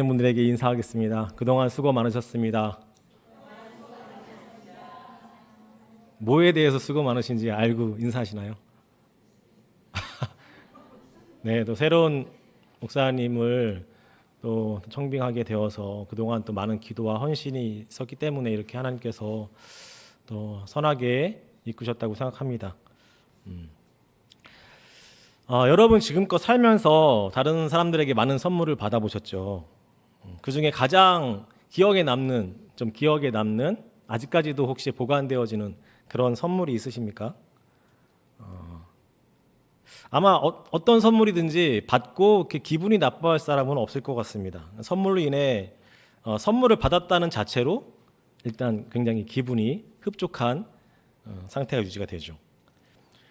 분들에게 인사하겠습니다. 그동안 수고 많으셨습니다. 뭐에 대해서 수고 많으신지 알고 인사하시나요? 네, 또 새로운 목사님을 또 청빙하게 되어서 그동안 또 많은 기도와 헌신이 있었기 때문에 이렇게 하나님께서 또 선하게 이끄셨다고 생각합니다. 여러분 지금껏 살면서 다른 사람들에게 많은 선물을 받아보셨죠. 그 중에 가장 기억에 남는, 아직까지도 혹시 보관되어지는 그런 선물이 있으십니까? 아마 어떤 선물이든지 받고 이렇게 기분이 나빠할 사람은 없을 것 같습니다. 선물로 인해 선물을 받았다는 자체로 일단 굉장히 기분이 흡족한 상태가 유지가 되죠.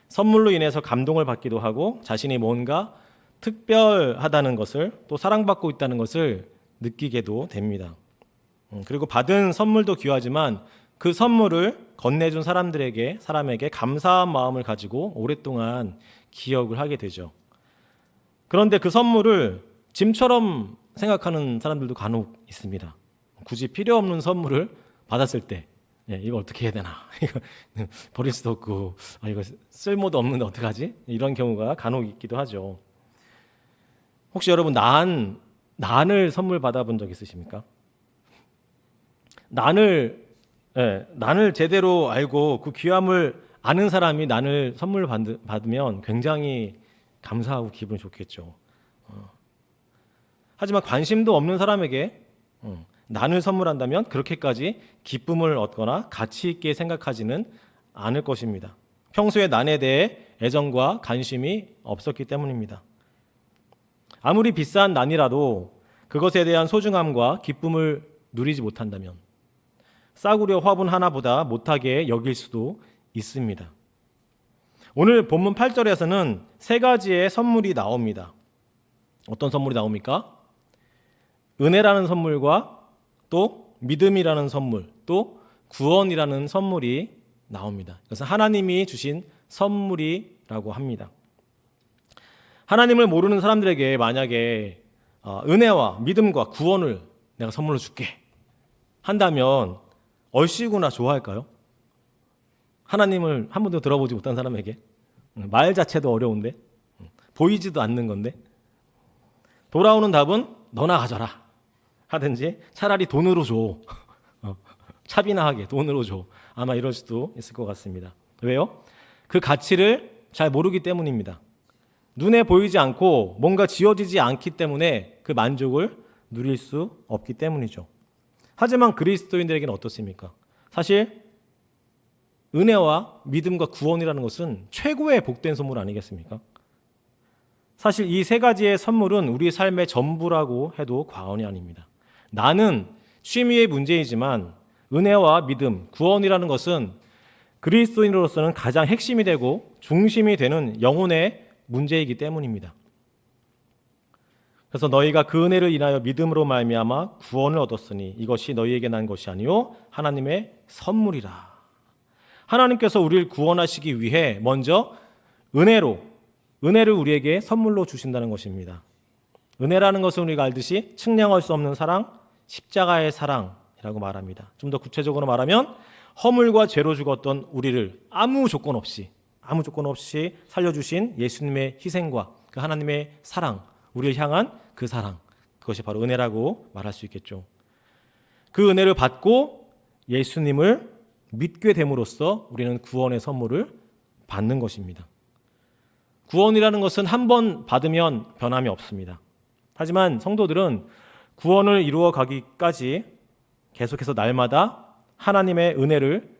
선물로 인해서 감동을 받기도 하고 자신이 뭔가 특별하다는 것을 또 사랑받고 있다는 것을 느끼게도 됩니다. 그리고 받은 선물도 귀하지만 그 선물을 건네준 사람에게 감사한 마음을 가지고 오랫동안 기억을 하게 되죠. 그런데 그 선물을 짐처럼 생각하는 사람들도 간혹 있습니다. 굳이 필요 없는 선물을 받았을 때 이거 어떻게 해야 되나? 이거 버릴 수도 없고 이거 쓸모도 없는데 어떡하지? 이런 경우가 간혹 있기도 하죠. 혹시 여러분 난을 선물 받아본 적 있으십니까? 난을 제대로 알고 그 귀함을 아는 사람이 난을 선물 받으면 굉장히 감사하고 기분이 좋겠죠. 하지만 관심도 없는 사람에게 난을 선물한다면 그렇게까지 기쁨을 얻거나 가치 있게 생각하지는 않을 것입니다. 평소에 난에 대해 애정과 관심이 없었기 때문입니다. 아무리 비싼 난이라도 그것에 대한 소중함과 기쁨을 누리지 못한다면 싸구려 화분 하나보다 못하게 여길 수도 있습니다. 오늘 본문 8절에서는 세 가지의 선물이 나옵니다. 어떤 선물이 나옵니까? 은혜라는 선물과 또 믿음이라는 선물, 또 구원이라는 선물이 나옵니다. 그래서 하나님이 주신 선물이라고 합니다. 하나님을 모르는 사람들에게 만약에 은혜와 믿음과 구원을 내가 선물로 줄게 한다면 얼씨구나 좋아할까요? 하나님을 한 번도 들어보지 못한 사람에게 말 자체도 어려운데 보이지도 않는 건데 돌아오는 답은 너나 가져라 하든지 차라리 돈으로 줘. 차비나하게 돈으로 줘. 아마 이럴 수도 있을 것 같습니다. 왜요? 그 가치를 잘 모르기 때문입니다. 눈에 보이지 않고 뭔가 지어지지 않기 때문에 그 만족을 누릴 수 없기 때문이죠. 하지만 그리스도인들에게는 어떻습니까? 사실 은혜와 믿음과 구원이라는 것은 최고의 복된 선물 아니겠습니까? 사실 이 세 가지의 선물은 우리 삶의 전부라고 해도 과언이 아닙니다. 나는 취미의 문제이지만 은혜와 믿음, 구원이라는 것은 그리스도인으로서는 가장 핵심이 되고 중심이 되는 영혼의 문제이기 때문입니다. 그래서 너희가 그 은혜를 인하여 믿음으로 말미암아 구원을 얻었으니 이것이 너희에게 난 것이 아니요 하나님의 선물이라. 하나님께서 우리를 구원하시기 위해 먼저 은혜를 우리에게 선물로 주신다는 것입니다. 은혜라는 것은 우리가 알듯이 측량할 수 없는 사랑, 십자가의 사랑이라고 말합니다. 좀 더 구체적으로 말하면 허물과 죄로 죽었던 우리를 아무 조건 없이 살려주신 예수님의 희생과 그 하나님의 사랑, 우리를 향한 그 사랑, 그것이 바로 은혜라고 말할 수 있겠죠. 그 은혜를 받고 예수님을 믿게 됨으로써 우리는 구원의 선물을 받는 것입니다. 구원이라는 것은 한 번 받으면 변함이 없습니다. 하지만 성도들은 구원을 이루어 가기까지 계속해서 날마다 하나님의 은혜를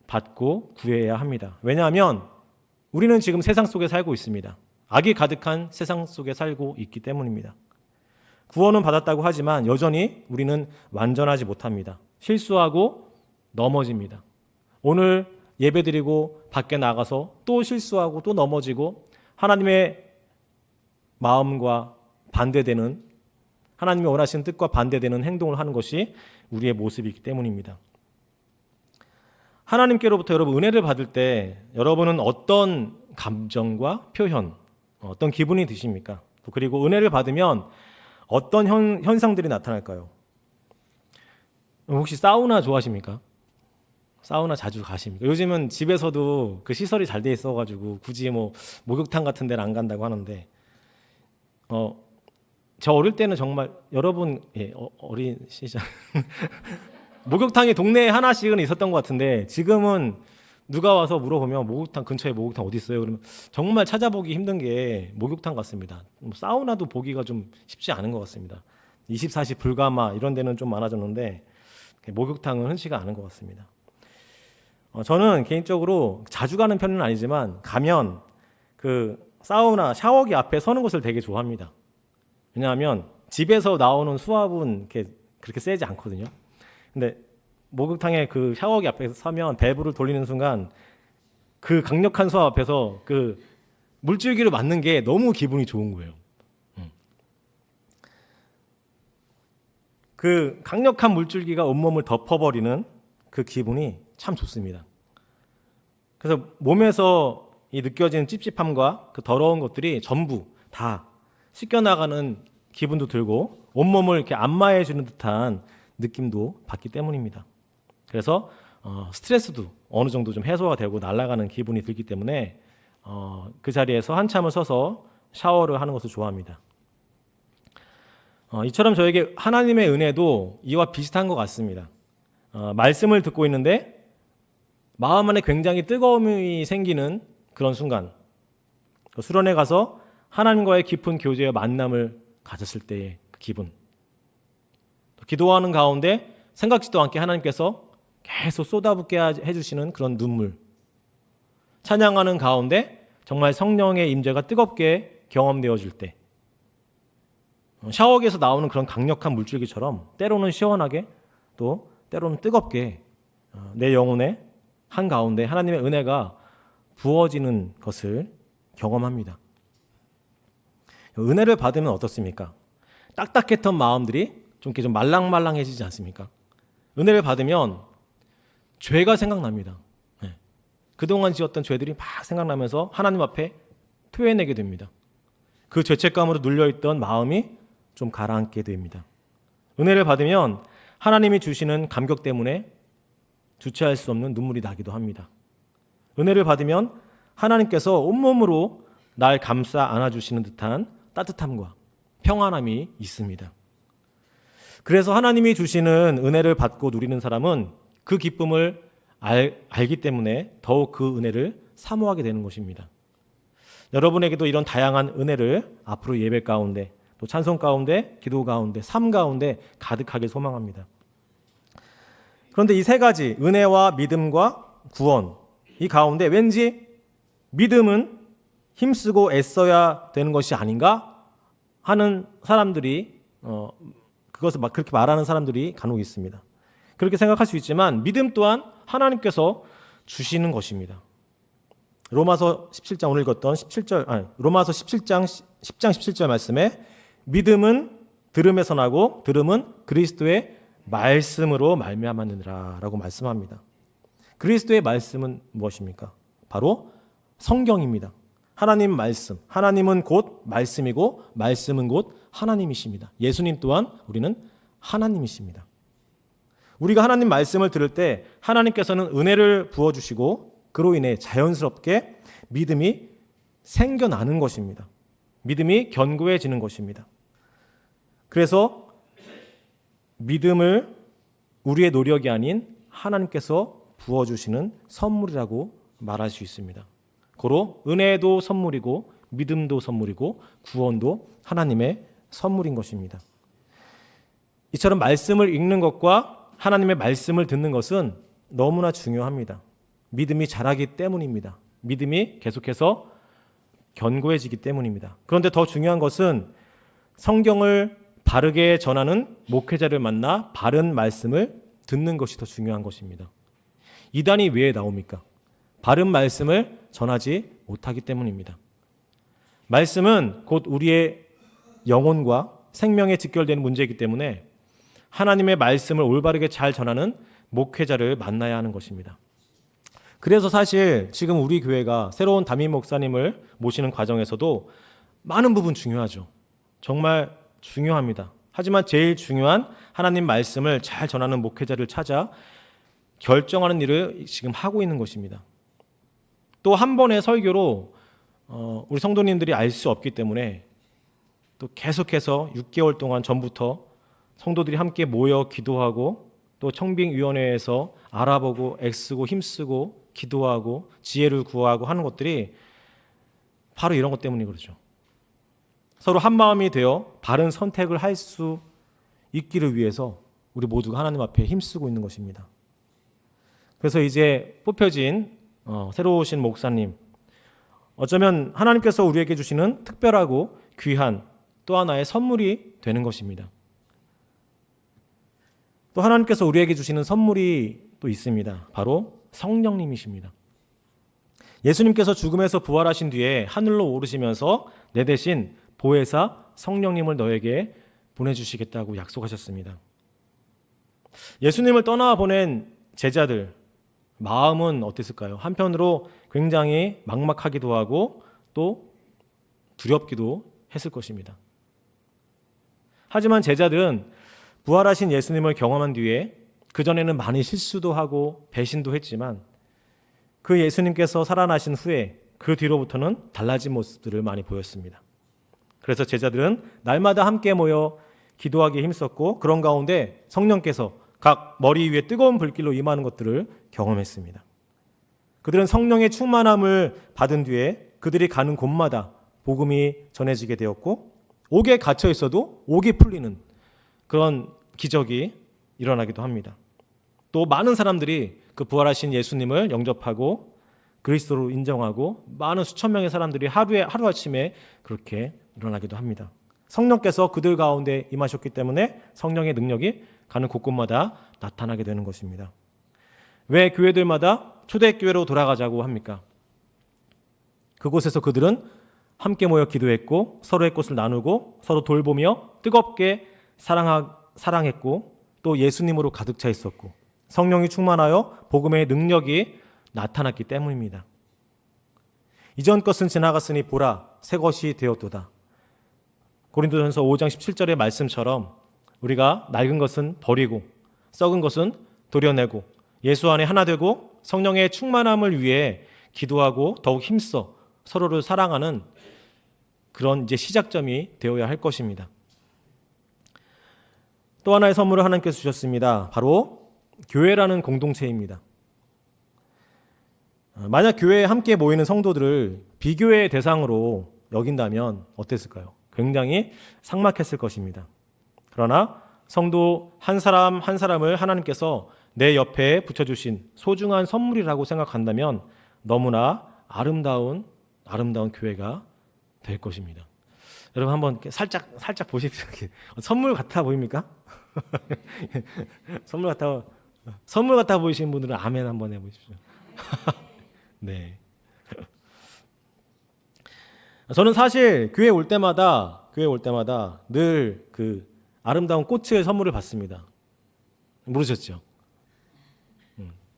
받고 구해야 합니다. 왜냐하면 우리는 지금 세상 속에 살고 있습니다. 악이 가득한 세상 속에 살고 있기 때문입니다. 구원은 받았다고 하지만 여전히 우리는 완전하지 못합니다. 실수하고 넘어집니다. 오늘 예배드리고 밖에 나가서 또 실수하고 또 넘어지고 하나님의 마음과 반대되는 하나님이 원하시는 뜻과 반대되는 행동을 하는 것이 우리의 모습이기 때문입니다. 하나님께로부터 여러분 은혜를 받을 때 여러분은 어떤 감정과 표현, 어떤 기분이 드십니까? 그리고 은혜를 받으면 어떤 현상들이 나타날까요? 혹시 사우나 좋아하십니까? 사우나 자주 가십니까? 요즘은 집에서도 그 시설이 잘 돼 있어가지고 굳이 뭐 목욕탕 같은 데는 안 간다고 하는데, 저 어릴 때는 정말 여러분, 어린 시절 목욕탕이 동네에 하나씩은 있었던 것 같은데, 지금은 누가 와서 물어보면 목욕탕 근처에 목욕탕 어디 있어요? 그러면 정말 찾아보기 힘든 게 목욕탕 같습니다. 사우나도 보기가 좀 쉽지 않은 것 같습니다. 24시 불가마 이런 데는 좀 많아졌는데 목욕탕은 흔치가 않은 것 같습니다. 저는 개인적으로 자주 가는 편은 아니지만 가면 그 사우나 샤워기 앞에 서는 것을 되게 좋아합니다. 왜냐하면 집에서 나오는 수압은 그렇게 세지 않거든요. 근데 목욕탕에 그 샤워기 앞에서 서면 밸브를 돌리는 순간 그 강력한 수압 앞에서 그 물줄기를 맞는 게 너무 기분이 좋은 거예요. 그 강력한 물줄기가 온몸을 덮어버리는 그 기분이 참 좋습니다. 그래서 몸에서 이 느껴지는 찝찝함과 그 더러운 것들이 전부 다 씻겨나가는 기분도 들고 온몸을 이렇게 안마해주는 듯한 느낌도 받기 때문입니다. 그래서 스트레스도 어느 정도 좀 해소가 되고 날아가는 기분이 들기 때문에 그 자리에서 한참을 서서 샤워를 하는 것을 좋아합니다. 이처럼 저에게 하나님의 은혜도 이와 비슷한 것 같습니다. 말씀을 듣고 있는데 마음 안에 굉장히 뜨거움이 생기는 그런 순간, 수련회 가서 하나님과의 깊은 교제와 만남을 가졌을 때의 그 기분, 기도하는 가운데 생각지도 않게 하나님께서 계속 쏟아붓게 해주시는 그런 눈물, 찬양하는 가운데 정말 성령의 임재가 뜨겁게 경험되어질 때, 샤워기에서 나오는 그런 강력한 물줄기처럼 때로는 시원하게 또 때로는 뜨겁게 내 영혼의 한가운데 하나님의 은혜가 부어지는 것을 경험합니다. 은혜를 받으면 어떻습니까? 딱딱했던 마음들이 좀 말랑말랑해지지 않습니까? 은혜를 받으면 죄가 생각납니다. 그동안 지었던 죄들이 막 생각나면서 하나님 앞에 토해내게 됩니다. 그 죄책감으로 눌려있던 마음이 좀 가라앉게 됩니다. 은혜를 받으면 하나님이 주시는 감격 때문에 주체할 수 없는 눈물이 나기도 합니다. 은혜를 받으면 하나님께서 온몸으로 날 감싸 안아주시는 듯한 따뜻함과 평안함이 있습니다. 그래서 하나님이 주시는 은혜를 받고 누리는 사람은 그 기쁨을 알기 때문에 더욱 그 은혜를 사모하게 되는 것입니다. 여러분에게도 이런 다양한 은혜를 앞으로 예배 가운데 또 찬송 가운데 기도 가운데 삶 가운데 가득하게 소망합니다. 그런데 이 세 가지 은혜와 믿음과 구원, 이 가운데 왠지 믿음은 힘쓰고 애써야 되는 것이 아닌가 하는 사람들이 그것을 막 그렇게 말하는 사람들이 간혹 있습니다. 그렇게 생각할 수 있지만 믿음 또한 하나님께서 주시는 것입니다. 로마서 17장 오늘 읽었던 로마서 17장 10장 17절 말씀에 믿음은 들음에서 나고 들음은 그리스도의 말씀으로 말미암았느니라라고 말씀합니다. 그리스도의 말씀은 무엇입니까? 바로 성경입니다. 하나님 말씀, 하나님은 곧 말씀이고 말씀은 곧 하나님이십니다. 예수님 또한 우리는 하나님이십니다. 우리가 하나님 말씀을 들을 때 하나님께서는 은혜를 부어주시고 그로 인해 자연스럽게 믿음이 생겨나는 것입니다. 믿음이 견고해지는 것입니다. 그래서 믿음을 우리의 노력이 아닌 하나님께서 부어주시는 선물이라고 말할 수 있습니다. 고로 은혜도 선물이고 믿음도 선물이고 구원도 하나님의 선물인 것입니다. 이처럼 말씀을 읽는 것과 하나님의 말씀을 듣는 것은 너무나 중요합니다. 믿음이 자라기 때문입니다. 믿음이 계속해서 견고해지기 때문입니다. 그런데 더 중요한 것은 성경을 바르게 전하는 목회자를 만나 바른 말씀을 듣는 것이 더 중요한 것입니다. 이단이 왜 나옵니까? 바른 말씀을 전하지 못하기 때문입니다. 말씀은 곧 우리의 영혼과 생명에 직결되는 문제이기 때문에 하나님의 말씀을 올바르게 잘 전하는 목회자를 만나야 하는 것입니다. 그래서 사실 지금 우리 교회가 새로운 담임 목사님을 모시는 과정에서도 많은 부분 중요하죠. 정말 중요합니다. 하지만 제일 중요한 하나님 말씀을 잘 전하는 목회자를 찾아 결정하는 일을 지금 하고 있는 것입니다. 또 한 번의 설교로 우리 성도님들이 알 수 없기 때문에 또 계속해서 6개월 동안 전부터 성도들이 함께 모여 기도하고 또 청빙위원회에서 알아보고 애쓰고 힘쓰고 기도하고 지혜를 구하고 하는 것들이 바로 이런 것 때문이 그렇죠. 서로 한 마음이 되어 바른 선택을 할 수 있기를 위해서 우리 모두가 하나님 앞에 힘쓰고 있는 것입니다. 그래서 이제 뽑혀진 새로 오신 목사님, 어쩌면 하나님께서 우리에게 주시는 특별하고 귀한 또 하나의 선물이 되는 것입니다. 또 하나님께서 우리에게 주시는 선물이 또 있습니다. 바로 성령님이십니다. 예수님께서 죽음에서 부활하신 뒤에 하늘로 오르시면서 내 대신 보혜사 성령님을 너에게 보내주시겠다고 약속하셨습니다. 예수님을 떠나보낸 제자들 마음은 어땠을까요? 한편으로 굉장히 막막하기도 하고 또 두렵기도 했을 것입니다. 하지만 제자들은 부활하신 예수님을 경험한 뒤에 그전에는 많이 실수도 하고 배신도 했지만 그 예수님께서 살아나신 후에 그 뒤로부터는 달라진 모습들을 많이 보였습니다. 그래서 제자들은 날마다 함께 모여 기도하기에 힘썼고 그런 가운데 성령께서 각 머리 위에 뜨거운 불길로 임하는 것들을 경험했습니다. 그들은 성령의 충만함을 받은 뒤에 그들이 가는 곳마다 복음이 전해지게 되었고 옥에 갇혀 있어도 옥이 풀리는 그런 기적이 일어나기도 합니다. 또 많은 사람들이 그 부활하신 예수님을 영접하고 그리스도로 인정하고 많은 수천 명의 사람들이 하루아침에 그렇게 일어나기도 합니다. 성령께서 그들 가운데 임하셨기 때문에 성령의 능력이 가는 곳곳마다 나타나게 되는 것입니다. 왜 교회들마다 초대교회로 돌아가자고 합니까? 그곳에서 그들은 함께 모여 기도했고 서로의 것을 나누고 서로 돌보며 뜨겁게 사랑했고 또 예수님으로 가득 차 있었고 성령이 충만하여 복음의 능력이 나타났기 때문입니다. 이전 것은 지나갔으니 보라 새 것이 되었도다. 고린도전서 5장 17절의 말씀처럼 우리가 낡은 것은 버리고 썩은 것은 도려내고 예수 안에 하나 되고 성령의 충만함을 위해 기도하고 더욱 힘써 서로를 사랑하는 그런 이제 시작점이 되어야 할 것입니다. 또 하나의 선물을 하나님께서 주셨습니다. 바로 교회라는 공동체입니다. 만약 교회에 함께 모이는 성도들을 비교의 대상으로 여긴다면 어땠을까요? 굉장히 삭막했을 것입니다. 그러나 성도 한 사람 한 사람을 하나님께서 내 옆에 붙여주신 소중한 선물이라고 생각한다면 너무나 아름다운 교회가 될 것입니다. 여러분 한번 살짝 보십시오. 선물 같아 보입니까? 선물 같아 보이시는 분들은 아멘 한번 해보십시오. 네. 저는 사실 교회 올 때마다 늘 그 아름다운 꽃의 선물을 받습니다. 모르셨죠?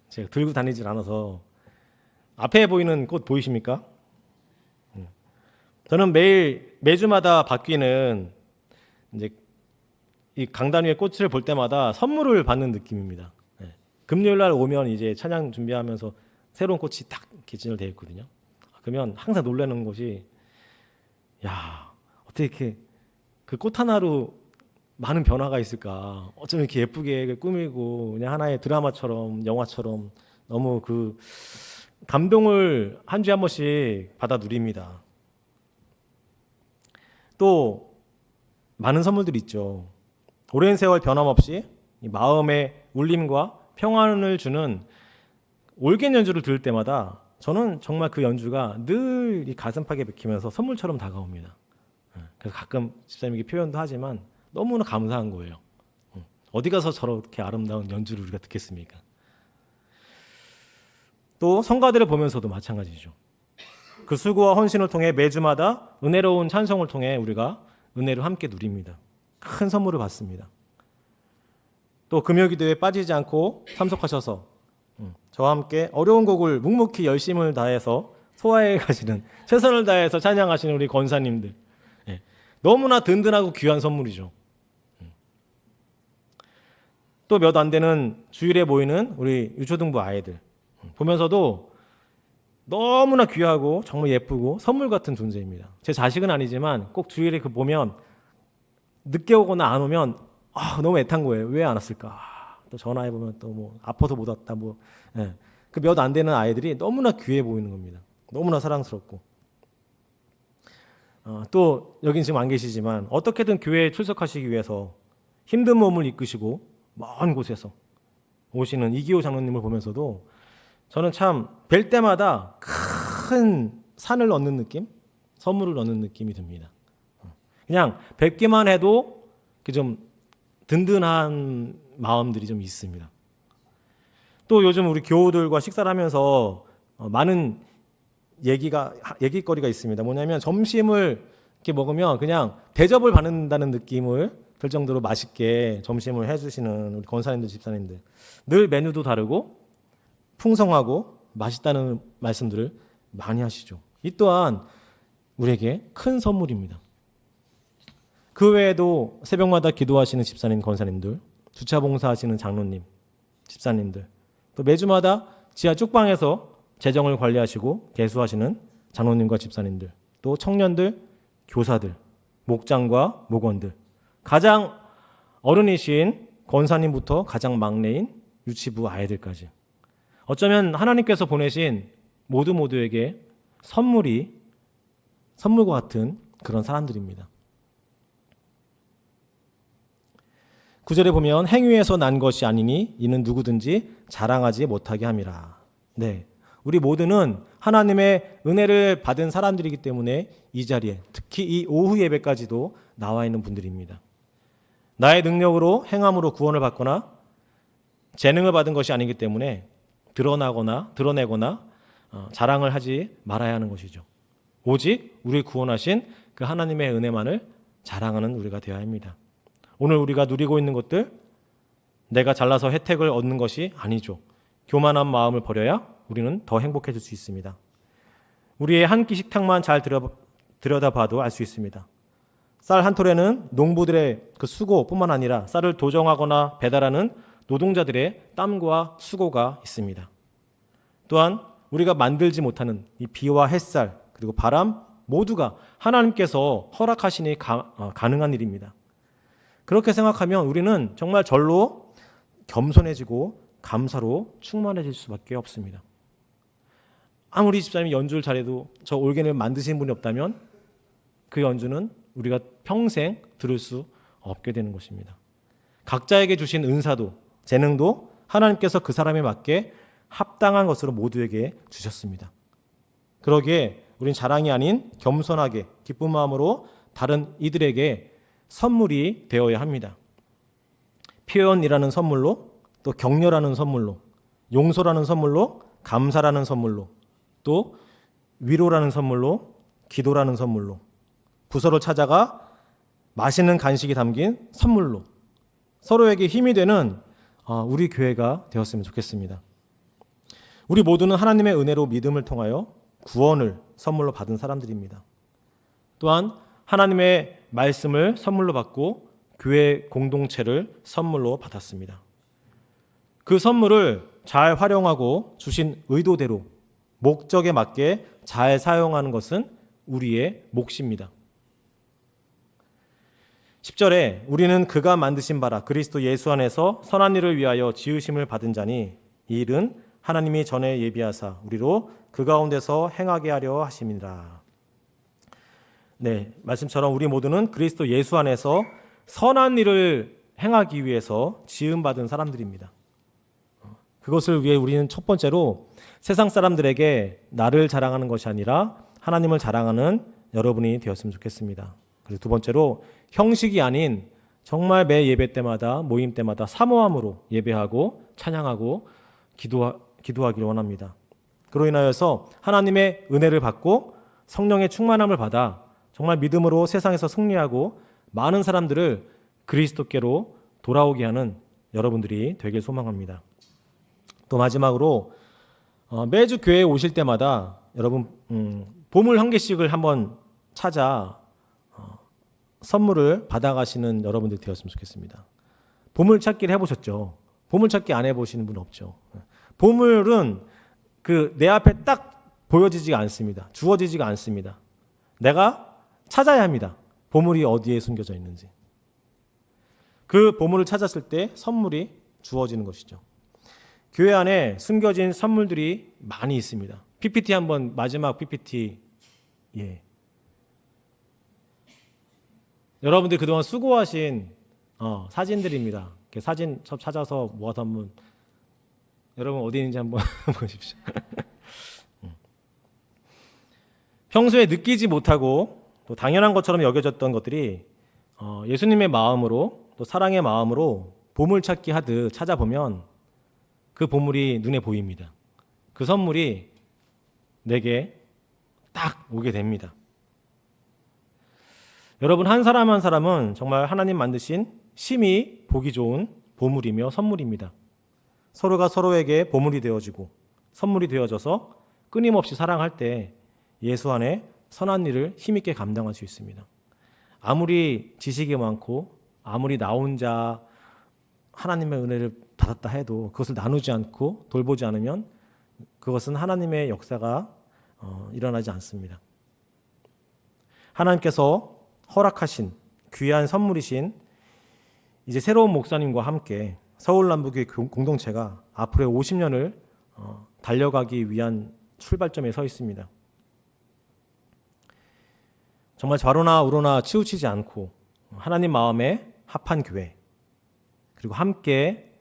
제가 들고 다니질 않아서 앞에 보이는 꽃 보이십니까? 저는 매주마다 바뀌는 이제 이 강단 위에 꽃을 볼 때마다 선물을 받는 느낌입니다. 금요일 날 오면 이제 찬양 준비하면서 새로운 꽃이 딱 진열되어 있거든요. 그러면 항상 놀라는 것이 야 어떻게 이렇게 그 꽃 하나로 많은 변화가 있을까? 어쩜 이렇게 예쁘게 꾸미고 그냥 하나의 드라마처럼 영화처럼 너무 그 감동을 한 주에 한 번씩 받아 누립니다. 또 많은 선물들이 있죠. 오랜 세월 변함없이 마음의 울림과 평안을 주는 올겐 연주를 들을 때마다 저는 정말 그 연주가 늘 이 가슴팍에 박히면서 선물처럼 다가옵니다. 그래서 가끔 집사님에게 표현도 하지만 너무나 감사한 거예요. 어디 가서 저렇게 아름다운 연주를 우리가 듣겠습니까? 또 성가들을 보면서도 마찬가지죠. 그 수고와 헌신을 통해 매주마다 은혜로운 찬송을 통해 우리가 은혜를 함께 누립니다. 큰 선물을 받습니다. 또 금요기도에 빠지지 않고 참석하셔서 저와 함께 어려운 곡을 묵묵히 열심을 다해서 소화해 가시는 최선을 다해서 찬양하시는 우리 권사님들, 너무나 든든하고 귀한 선물이죠. 또 몇 안 되는 주일에 모이는 우리 유초등부 아이들 보면서도 너무나 귀하고 정말 예쁘고 선물 같은 존재입니다. 제 자식은 아니지만 꼭 주일에 그 보면 늦게 오거나 안 오면 너무 애탄 거예요. 왜 안 왔을까? 또 전화해 보면 또 뭐 아파서 못 왔다 뭐. 예. 그 몇 안 되는 아이들이 너무나 귀해 보이는 겁니다. 너무나 사랑스럽고. 또 여긴 지금 안 계시지만 어떻게든 교회에 출석하시기 위해서 힘든 몸을 이끄시고 먼 곳에서 오시는 이기호 장로님을 보면서도 저는 참 뵐 때마다 큰 산을 얻는 느낌, 선물을 얻는 느낌이 듭니다. 그냥 뵙기만 해도 좀 든든한 마음들이 좀 있습니다. 또 요즘 우리 교우들과 식사를 하면서 많은 얘기거리가 있습니다. 뭐냐면 점심을 이렇게 먹으면 그냥 대접을 받는다는 느낌을 들 정도로 맛있게 점심을 해주시는 우리 권사님들, 집사님들. 늘 메뉴도 다르고 풍성하고 맛있다는 말씀들을 많이 하시죠. 이 또한 우리에게 큰 선물입니다. 그 외에도 새벽마다 기도하시는 집사님, 권사님들, 주차 봉사하시는 장로님, 집사님들, 또 매주마다 지하 쪽방에서 재정을 관리하시고 개수하시는 장로님과 집사님들, 또 청년들, 교사들, 목장과 목원들, 가장 어른이신 권사님부터 가장 막내인 유치부 아이들까지 어쩌면 하나님께서 보내신 모두에게 선물과 같은 그런 사람들입니다. 9절에 보면 행위에서 난 것이 아니니 이는 누구든지 자랑하지 못하게 함이라. 네, 우리 모두는 하나님의 은혜를 받은 사람들이기 때문에 이 자리에 특히 이 오후 예배까지도 나와 있는 분들입니다. 나의 능력으로 행함으로 구원을 받거나 재능을 받은 것이 아니기 때문에 드러내거나 자랑을 하지 말아야 하는 것이죠. 오직 우리를 구원하신 그 하나님의 은혜만을 자랑하는 우리가 되어야 합니다. 오늘 우리가 누리고 있는 것들 내가 잘나서 혜택을 얻는 것이 아니죠. 교만한 마음을 버려야 우리는 더 행복해질 수 있습니다. 우리의 한 끼 식탁만 잘 들여다봐도 알 수 있습니다. 쌀 한 톨에는 농부들의 그 수고뿐만 아니라 쌀을 도정하거나 배달하는 노동자들의 땀과 수고가 있습니다. 또한 우리가 만들지 못하는 이 비와 햇살 그리고 바람 모두가 하나님께서 허락하시니 가능한 일입니다. 그렇게 생각하면 우리는 정말 절로 겸손해지고 감사로 충만해질 수밖에 없습니다. 아무리 집사님이 연주를 잘해도 저 올게를 만드신 분이 없다면 그 연주는 우리가 평생 들을 수 없게 되는 것입니다. 각자에게 주신 은사도 재능도 하나님께서 그 사람에 맞게 합당한 것으로 모두에게 주셨습니다. 그러기에 우린 자랑이 아닌 겸손하게 기쁜 마음으로 다른 이들에게 선물이 되어야 합니다. 표현이라는 선물로, 또 격려라는 선물로, 용서라는 선물로, 감사라는 선물로, 또 위로라는 선물로, 기도라는 선물로, 부서를 찾아가 맛있는 간식이 담긴 선물로 서로에게 힘이 되는 우리 교회가 되었으면 좋겠습니다. 우리 모두는 하나님의 은혜로 믿음을 통하여 구원을 선물로 받은 사람들입니다. 또한 하나님의 말씀을 선물로 받고 교회 공동체를 선물로 받았습니다. 그 선물을 잘 활용하고 주신 의도대로 목적에 맞게 잘 사용하는 것은 우리의 몫입니다. 10절에 우리는 그가 만드신 바라 그리스도 예수 안에서 선한 일을 위하여 지으심을 받은 자니 이 일은 하나님이 전에 예비하사 우리로 그 가운데서 행하게 하려 하심이라. 네, 말씀처럼 우리 모두는 그리스도 예수 안에서 선한 일을 행하기 위해서 지음받은 사람들입니다. 그것을 위해 우리는 첫 번째로 세상 사람들에게 나를 자랑하는 것이 아니라 하나님을 자랑하는 여러분이 되었으면 좋겠습니다. 그리고 두 번째로 형식이 아닌 정말 매 예배 때마다 모임 때마다 사모함으로 예배하고 찬양하고 기도하기를 원합니다. 그로 인하여서 하나님의 은혜를 받고 성령의 충만함을 받아 정말 믿음으로 세상에서 승리하고 많은 사람들을 그리스도께로 돌아오게 하는 여러분들이 되길 소망합니다. 또 마지막으로 매주 교회에 오실 때마다 여러분 보물 한 개씩을 한번 찾아 선물을 받아가시는 여러분들이 되었으면 좋겠습니다. 보물찾기를 해보셨죠? 보물찾기 안 해보시는 분 없죠? 보물은 내 앞에 딱 보여지지가 않습니다. 주어지지가 않습니다. 내가 찾아야 합니다. 보물이 어디에 숨겨져 있는지. 그 보물을 찾았을 때 선물이 주어지는 것이죠. 교회 안에 숨겨진 선물들이 많이 있습니다. PPT 한번 마지막 PPT. 예. 여러분들 그동안 수고하신 사진들입니다. 사진 찾아서 모아서 한번 여러분 어디 있는지 한번 보십시오. 평소에 느끼지 못하고 또 당연한 것처럼 여겨졌던 것들이 예수님의 마음으로 또 사랑의 마음으로 보물찾기 하듯 찾아보면 그 보물이 눈에 보입니다. 그 선물이 내게 딱 오게 됩니다. 여러분 한 사람 한 사람은 정말 하나님 만드신 심히 보기 좋은 보물이며 선물입니다. 서로가 서로에게 보물이 되어지고 선물이 되어져서 끊임없이 사랑할 때 예수 안에 선한 일을 힘있게 감당할 수 있습니다. 아무리 지식이 많고 아무리 나 혼자 하나님의 은혜를 받았다 해도 그것을 나누지 않고 돌보지 않으면 그것은 하나님의 역사가 일어나지 않습니다. 하나님께서 허락하신 귀한 선물이신 이제 새로운 목사님과 함께 서울남부교회 공동체가 앞으로의 50년을 달려가기 위한 출발점에 서 있습니다. 정말 좌로나 우로나 치우치지 않고 하나님 마음에 합한 교회, 그리고 함께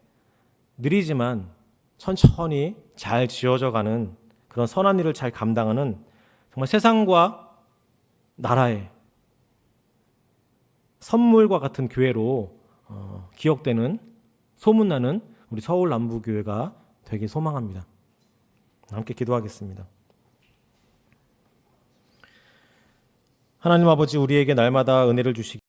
느리지만 천천히 잘 지어져가는 그런 선한 일을 잘 감당하는 정말 세상과 나라의 선물과 같은 교회로 기억되는 소문나는 우리 서울남부교회가 되길 소망합니다. 함께 기도하겠습니다. 하나님 아버지, 우리에게 날마다 은혜를 주시기